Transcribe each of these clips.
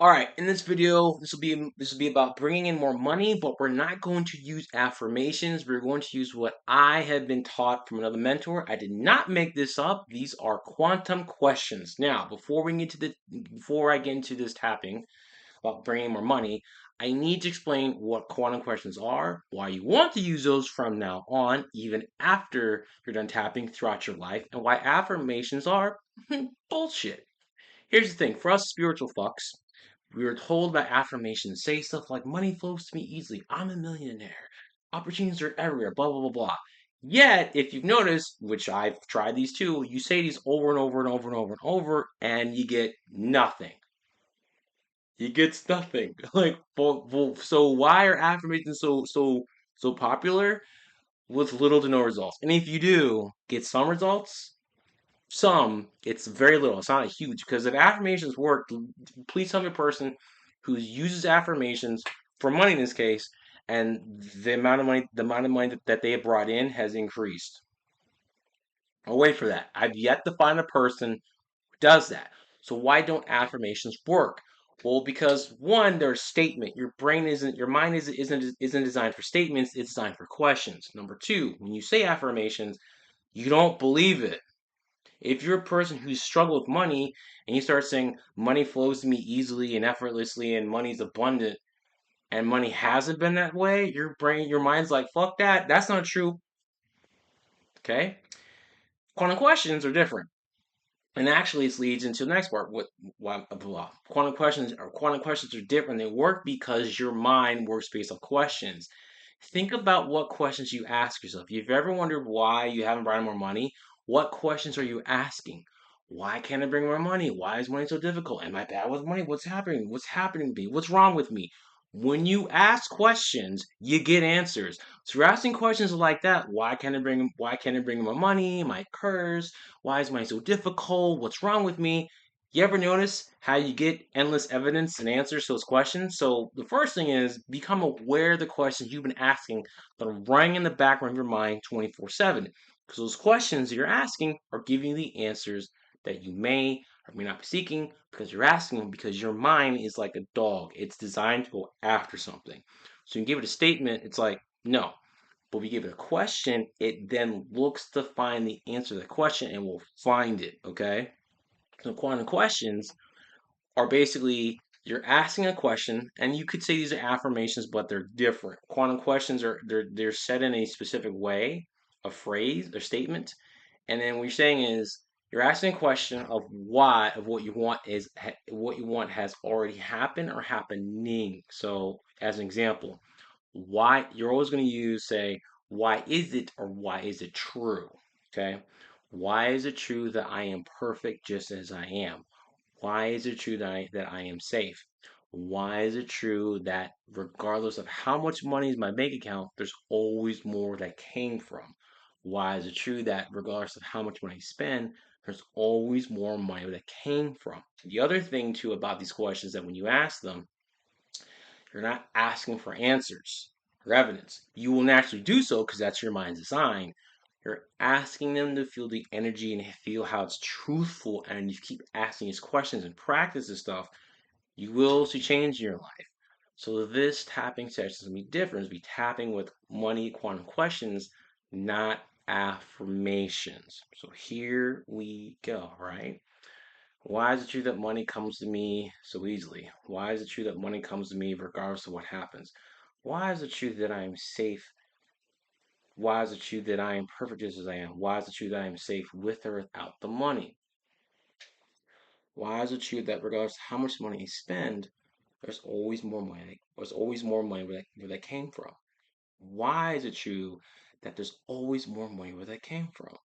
All right, in this video, this will be about bringing in more money, but we're not going to use affirmations. We're going to use what I have been taught from another mentor. I did not make this up. These are quantum questions. Now, before I get into this tapping about bringing in more money, I need to explain what quantum questions are, why you want to use those from now on, even after you're done tapping throughout your life, and why affirmations are bullshit. Here's the thing, for us spiritual fucks, we were told by affirmations, say stuff like, money flows to me easily, I'm a millionaire, opportunities are everywhere, blah, blah, blah, blah. Yet, if you've noticed, which I've tried these too, you say these over and over and over and over and over, and you get nothing. You get nothing. Like, so why are affirmations so popular with little to no results? And if you do get some results, it's very little. It's not a huge because if affirmations work, please tell me a person who uses affirmations for money in this case, and the amount of money that they have brought in has increased. I'll wait for that. I've yet to find a person who does that. So why don't affirmations work? Well, because one, they're a statement. Your mind isn't designed for statements. It's designed for questions. Number two, when you say affirmations, you don't believe it. If you're a person who's struggled with money and you start saying money flows to me easily and effortlessly and money's abundant and money hasn't been that way, your mind's like, fuck that. That's not true. Okay? Quantum questions are different. And actually, this leads into the next part. Quantum questions are different. They work because your mind works based on questions. Think about what questions you ask yourself. If you've ever wondered why you haven't brought in more money, what questions are you asking? Why can't I bring more money? Why is money so difficult? Am I bad with money? What's happening? What's happening to me? What's wrong with me? When you ask questions, you get answers. So you're asking questions like that. Why can't I bring more money? My curse. Why is money so difficult? What's wrong with me? You ever notice how you get endless evidence and answers to those questions? So the first thing is become aware of the questions you've been asking that are running in the background of your mind 24/7. Because those questions that you're asking are giving you the answers that you may or may not be seeking because you're asking them because your mind is like a dog. It's designed to go after something. So you give it a statement, it's like, no. But we give it a question, it then looks to find the answer to the question and will find it, okay? So quantum questions are basically you're asking a question, and you could say these are affirmations, but they're different. Quantum questions they're said in a specific way, a phrase or statement, and then what you're saying is you're asking a question of why of what you want has already happened or happening. So as an example, why you're always going to use say why is it or why is it true? Okay, why is it true that I am perfect just as I am? Why is it true that I am safe? Why is it true that regardless of how much money is in my bank account, there's always more that came from? Why is it true that regardless of how much money I spend, there's always more money that came from? The other thing too about these questions is that when you ask them, you're not asking for answers or evidence. You will naturally do so because that's your mind's design. You're asking them to feel the energy and feel how it's truthful, and you keep asking these questions and practice this stuff, you will see change in your life. So this tapping session is gonna be different. It's gonna be tapping with money quantum questions, not affirmations. So here we go, right? Why is it true that money comes to me so easily? Why is it true that money comes to me regardless of what happens? Why is it true that I am safe? Why is it true that I am perfect just as I am? Why is it true that I am safe with or without the money? Why is it true that regardless of how much money I spend, there's always more money? There's always more money where that came from. Why is it true that there's always more money where that came from?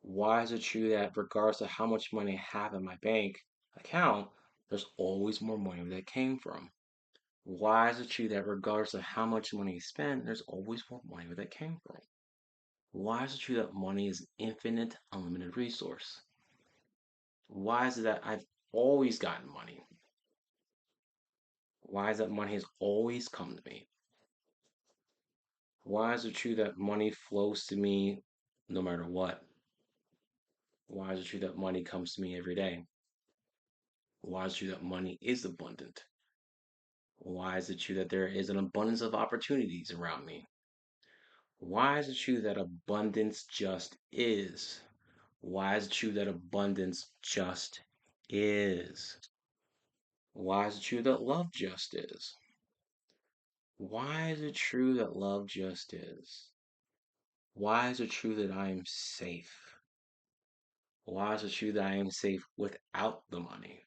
Why is it true that regardless of how much money I have in my bank account, there's always more money where that came from? Why is it true that regardless of how much money you spend, there's always more money where that came from? Why is it true that money is an infinite, unlimited resource? Why is it that I've always gotten money? Why is that money has always come to me? Why is it true that money flows to me no matter what? Why is it true that money comes to me every day? Why is it true that money is abundant? Why is it true that there is an abundance of opportunities around me? Why is it true that abundance just is? Why is it true that abundance just is? Why is it true that love just is? Why is it true that love just is? Why is it true that I am safe? Why is it true that I am safe without the money?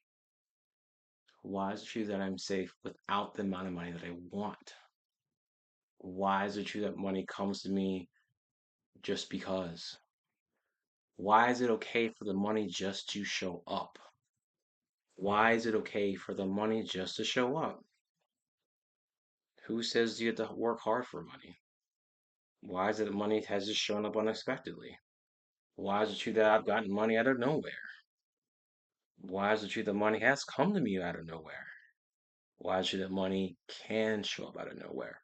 Why is it true that I'm safe without the amount of money that I want? Why is it true that money comes to me just because? Why is it okay for the money just to show up? Why is it okay for the money just to show up? Who says you have to work hard for money? Why is it that money has just shown up unexpectedly? Why is it true that I've gotten money out of nowhere? Why is it true that money has come to me out of nowhere? Why is it true that money can show up out of nowhere?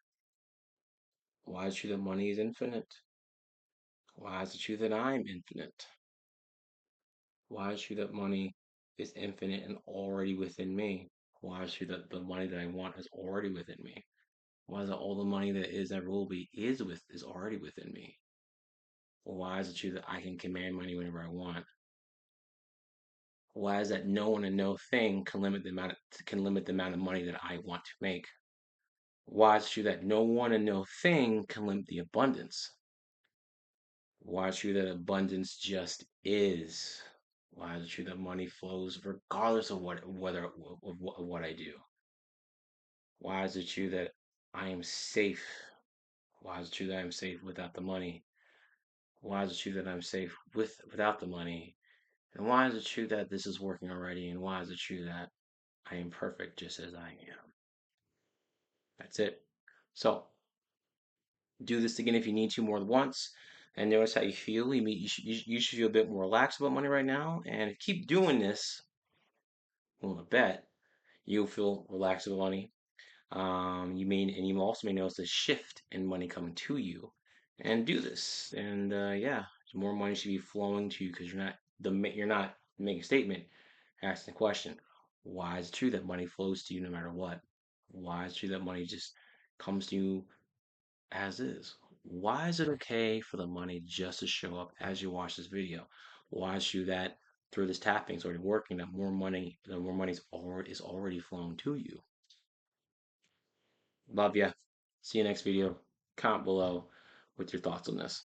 Why is it true that money is infinite? Why is it true that I'm infinite? Why is it true that money is infinite and already within me? Why is it true that the money that I want is already within me? Why is it all the money that is that will be is already within me? Why is it true that I can command money whenever I want? Why is that no one and no thing can limit the amount of money that I want to make? Why is it true that no one and no thing can limit the abundance? Why is it true that abundance just is? Why is it true that money flows regardless of what I do? Why is it true that I am safe? Why is it true that I'm safe without the money? Why is it true that I'm safe without the money? And why is it true that this is working already? And why is it true that I am perfect just as I am? That's it. So do this again if you need to more than once, and notice how you feel. You should feel a bit more relaxed about money right now, and keep doing this. Well, I bet you'll feel relaxed about money. You also may notice a shift in money coming to you, and do this. And yeah, more money should be flowing to you because you're not making a statement, asking the question. Why is it true that money flows to you no matter what? Why is it true that money just comes to you as is? Why is it okay for the money just to show up as you watch this video? Why is you that through this tapping is already working, that more money is already flowing to you? Love ya. See you next video. Comment below with your thoughts on this.